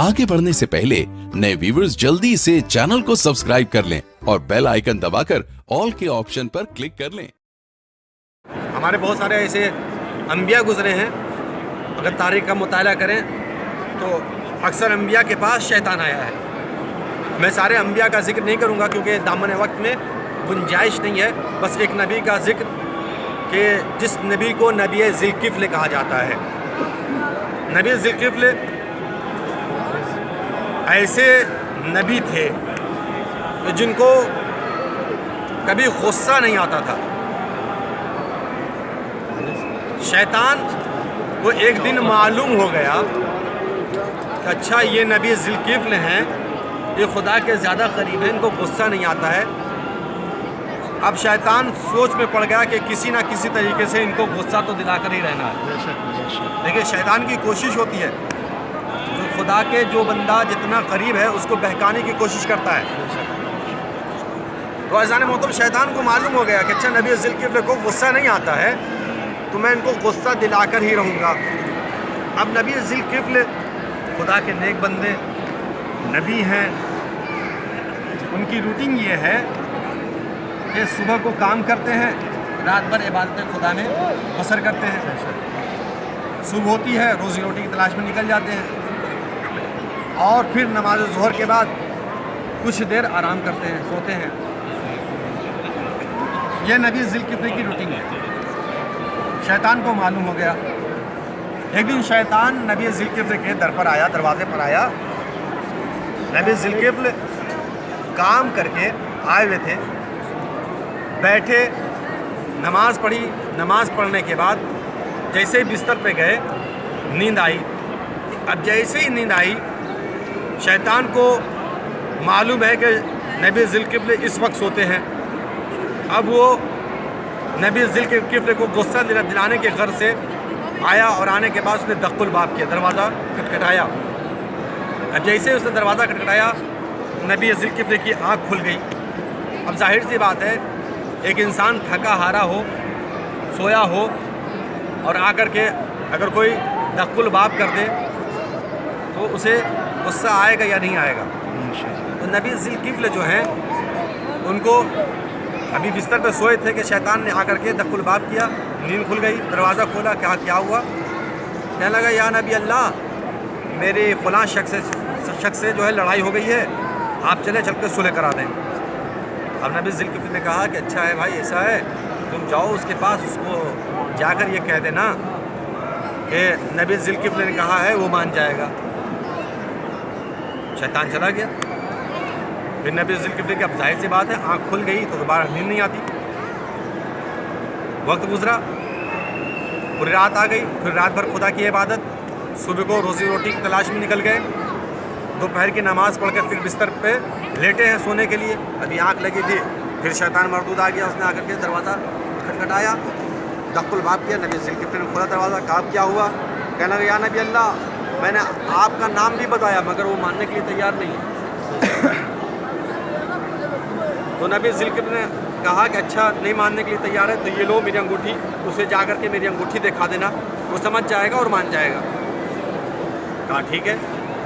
आगे बढ़ने से पहले नए व्यूअर्स जल्दी से चैनल को सब्सक्राइब कर लें और बेल आइकन दबाकर ऑल के ऑप्शन पर क्लिक कर लें। हमारे बहुत सारे ऐसे अंबिया गुजरे हैं, अगर तारीख़ का मुताला करें तो अक्सर अंबिया के पास शैतान आया है। मैं सारे अंबिया का जिक्र नहीं करूँगा क्योंकि दामन वक्त में गुंजाइश नहीं है। बस एक नबी का जिक्र कि जिस नबी को नबी ज़िल्किफ्ल कहा जाता है। नबी ज़िल्किफ्ल ऐसे नबी थे जिनको कभी गुस्सा नहीं आता था। शैतान को एक दिन मालूम हो गया कि अच्छा ये नबी ज़िल्किफ्ल हैं, ये खुदा के ज़्यादा करीब हैं, इनको गुस्सा नहीं आता है। अब शैतान सोच में पड़ गया कि किसी ना किसी तरीके से इनको गुस्सा तो दिलाकर ही रहना है। देखिए शैतान की कोशिश होती है, जो खुदा के जो बंदा जितना करीब है उसको बहकाने की कोशिश करता है। तो अज़ान मोहतरम शैतान को मालूम हो गया कि अच्छा नबी ज़िल्किफ्ल को गुस्सा नहीं आता है तो मैं इनको गुस्सा दिलाकर ही रहूँगा। अब नबी ज़िल्किफ्ल खुदा के नेक बंदे नबी हैं, उनकी रूटीन ये है कि सुबह को काम करते हैं, रात भर इबादत खुदा में बसर करते हैं। सुबह होती है, रोज़ी रोटी की तलाश में निकल जाते हैं और फिर नमाज ज़ोहर के बाद कुछ देर आराम करते हैं, सोते हैं। यह नबी ज़िल्किफ्ल की रूटीन है। शैतान को मालूम हो गया। एक दिन शैतान नबी ज़िल्किफ्ल के दर पर आया, दरवाज़े पर आया। नबी ज़िल्किफ्ल काम करके आए हुए थे, बैठे, नमाज़ पढ़ी। नमाज़ पढ़ने के बाद जैसे ही बिस्तर पे गए नींद आई। अब जैसे ही नींद आई शैतान को मालूम है कि नबी ज़िल्किफ्ल इस वक्त सोते हैं। अब वो नबी ज़िल्किफ्ल को गुस्सा दिलाने के गर्ज से आया और आने के बाद उसने दक्कुल बाब किया, दरवाज़ा खटखटाया। अब जैसे ही उसने दरवाज़ा खटखटाया नबी ज़िल्किफ्ल की आँख खुल गई। अब जाहिर सी बात है, एक इंसान थका हारा हो, सोया हो और आकर के अगर कोई दक्कुल बाब कर दे तो उसे गुस्सा आएगा या नहीं आएगा। तो नबी ज़िल्किफ्ल जो हैं उनको अभी बिस्तर पर सोए थे कि शैतान ने आकर के दक्कुल बाब किया, नींद खुल गई, दरवाज़ा खोला। क्या हुआ? कहने लगा या नबी अल्लाह, मेरे फ़लाँ शख्स से जो है लड़ाई हो गई है, आप चले चल के सुलह करा दें। अब नबी ज़िल्किफ्ल ने कहा कि अच्छा है भाई, ऐसा है तुम जाओ उसके पास, उसको जाकर ये कह देना कि नबी ज़िल्किफ्ल ने कहा है, वो मान जाएगा। शैतान चला गया। फिर नबी ज़िल्किफ्ल की अब जाहिर सी बात है आँख खुल गई तो दोबारा नींद नहीं आती। वक्त गुजरा, पूरी रात आ गई, फिर रात भर खुदा की इबादत, सुबह को रोज़ी रोटी की तलाश में निकल गए। दोपहर की नमाज़ पढ़कर फिर बिस्तर पे लेटे हैं सोने के लिए। अभी आँख लगी थी, फिर शैतान मरदूद आ गया। उसने आकर के दरवाज़ा खटखटाया, दक्कुल बाब किया। नबी ज़िल्किफ्ल ने खोला दरवाज़ा, कहा क्या हुआ? कहने लगा या नबी अल्लाह, मैंने आपका नाम भी बताया मगर वो मानने के लिए तैयार नहीं है। तो नबी ज़िल्किफ्ल ने कहा कि अच्छा नहीं मानने के लिए तैयार है तो ये लो मेरी अंगूठी, उसे जा कर के मेरी अंगूठी दिखा देना, वो समझ जाएगा और मान जाएगा। कहा ठीक है।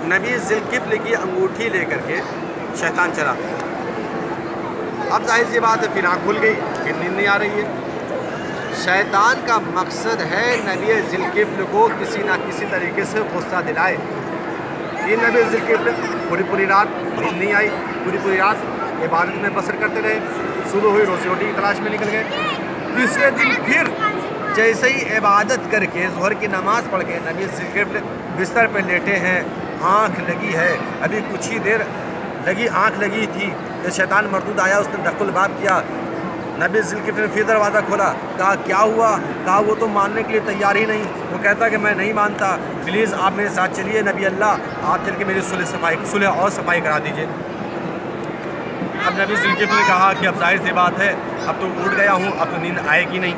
नबी ज़िल्किफ्ल की अंगूठी लेकर के शैतान चला। अब जाहिर सी बात है फिर आँख खुल गई, फिर नींद नहीं आ रही है। शैतान का मकसद है नबी ज़िल्किफ्ल को किसी ना किसी तरीके से गुस्सा दिलाए। ये नबी ज़िल्किफ्ल पूरी रात नींद नहीं आई, पूरी रात इबादत में बसर करते रहे। सुबह हुई, रोज़ी रोटी की तलाश में निकल गए। तीसरे दिन फिर जैसे ही इबादत करके ज़ोहर की नमाज़ पढ़ के नबी ज़िल्किफ्ल बिस्तर पर लेटे हैं, आँख लगी है, अभी कुछ ही देर आँख लगी थी कि शैतान मरदूद आया, उसने दक्कुल बाब किया। नबी ज़िल्किफ्ल ने फिर दरवाज़ा खोला, कहा क्या हुआ? कहा वो तो मानने के लिए तैयार ही नहीं। वो कहता कि मैं नहीं मानता, प्लीज़ आप मेरे साथ चलिए नबी अल्लाह, आप चल के मेरी सुलह और सफाई करा दीजिए। अब नबी ज़िल्किफ्ल ने कहा कि अब जाहिर सी बात है, अब तो उठ गया हूँ, अब तो नींद आएगी नहीं,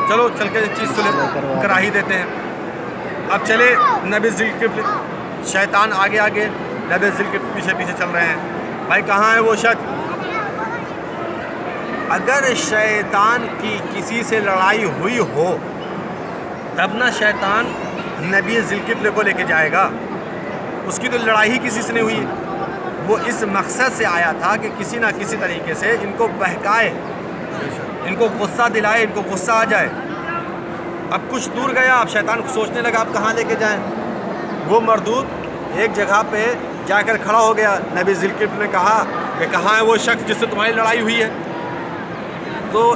चलो चल के चीज़ सुलह करा ही देते हैं। अब चले नबी ज़िल्किफ्ल, शैतान आगे आगे, नबी ज़िल्किफ्ल पीछे पीछे चल रहे हैं। भाई कहाँ है वो शख्स? अगर शैतान की किसी से लड़ाई हुई हो तब ना शैतान नबी ज़िल्किफ्ल को लेके जाएगा। اس کی تو لڑائی ہی کسی سے نہیں ہوئی ہے. وہ اس مقصد سے آیا تھا کہ کسی نہ کسی طریقے سے ان کو بہکائے, ان کو غصہ دلائے, ان کو غصہ آ جائے. اب کچھ دور گیا, اب شیطان کو سوچنے لگا اب کہاں لے کے جائیں. وہ مردود ایک جگہ پہ جا کر کھڑا ہو گیا. نبی ذوالکفل نے کہا کہ کہاں ہے وہ شخص جس سے تمہاری لڑائی ہوئی ہے. تو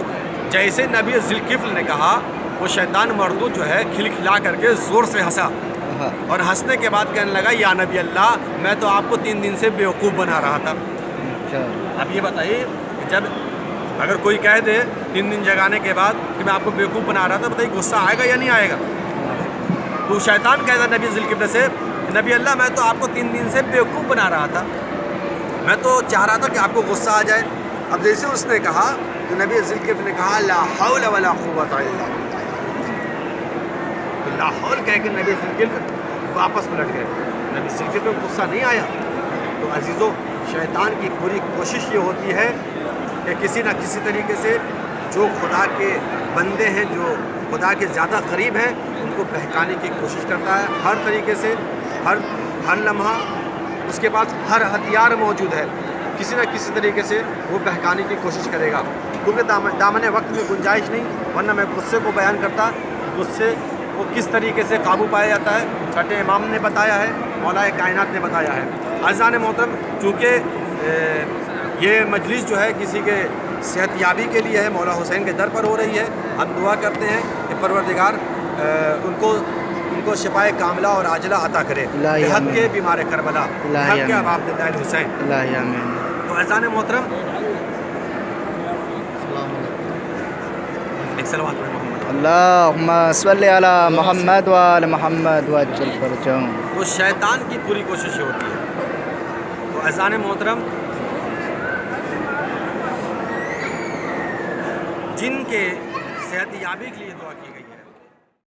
جیسے نبی ذوالکفل نے کہا, وہ شیطان مردود جو ہے کھلکھلا کر کے زور سے ہنسا, اور ہنسنے کے بعد کہنے لگا یا نبی اللہ, میں تو آپ کو 3 دن سے بیوقوف بنا رہا تھا. اب یہ بتائیے کہ جب اگر کوئی کہہ دے 3 دن جگانے کے بعد کہ میں آپ کو بیوقوف بنا رہا تھا, بتائیے غصہ آئے گا یا نہیں آئے گا؟ تو شیطان کہتا نبی ذوالکفل سے, نبی اللہ میں تو آپ کو 3 دن سے بیوقوف بنا رہا تھا, میں تو چاہ رہا تھا کہ آپ کو غصہ آ جائے. اب جیسے اس نے کہا تو نبی ذوالکفل نے کہا لا حول ولا قوت الا باللہ. تو لا حول کہہ کے نبی ذوالکفل واپس پلٹ گئے. نبی ذوالکفل کو غصہ نہیں آیا. تو عزیزو, شیطان کی پوری کوشش یہ ہوتی ہے کہ کسی نہ کسی طریقے سے جو خدا کے بندے ہیں, جو خدا کے زیادہ قریب ہیں, ان کو بہکانے کی کوشش کرتا ہے. ہر طریقے سے, ہر لمحہ اس کے پاس ہر ہتھیار موجود ہے. کسی نہ کسی طریقے سے وہ بہکانے کی کوشش کرے گا. کیونکہ دامن وقت میں گنجائش نہیں, ورنہ میں غصے کو بیان کرتا. غصے وہ کس طریقے سے قابو پایا جاتا ہے, چھٹے امام نے بتایا ہے, مولا کائنات نے بتایا ہے. عزیزان محترم, چونکہ یہ مجلس جو ہے کسی کے صحت یابی کے لیے ہے, مولا حسین کے در پر ہو رہی ہے. ہم دعا کرتے ہیں کہ پروردگار ان کو شفائے کاملہ اور عاجلہ عطا کرے. حق کے بیمار کربلا, حق کے اب عبداللہ الحسین. تو عزیزان محترم, ایک صلوات پڑھیں محمد. اللہم صلی علی محمد و آل محمد وعجل فرجہم. تو شیطان کی پوری کوشش یہ ہوتی ہے. تو عزیزان محترم, جن کے صحت یابی کے لیے دعا کی گئی ہے,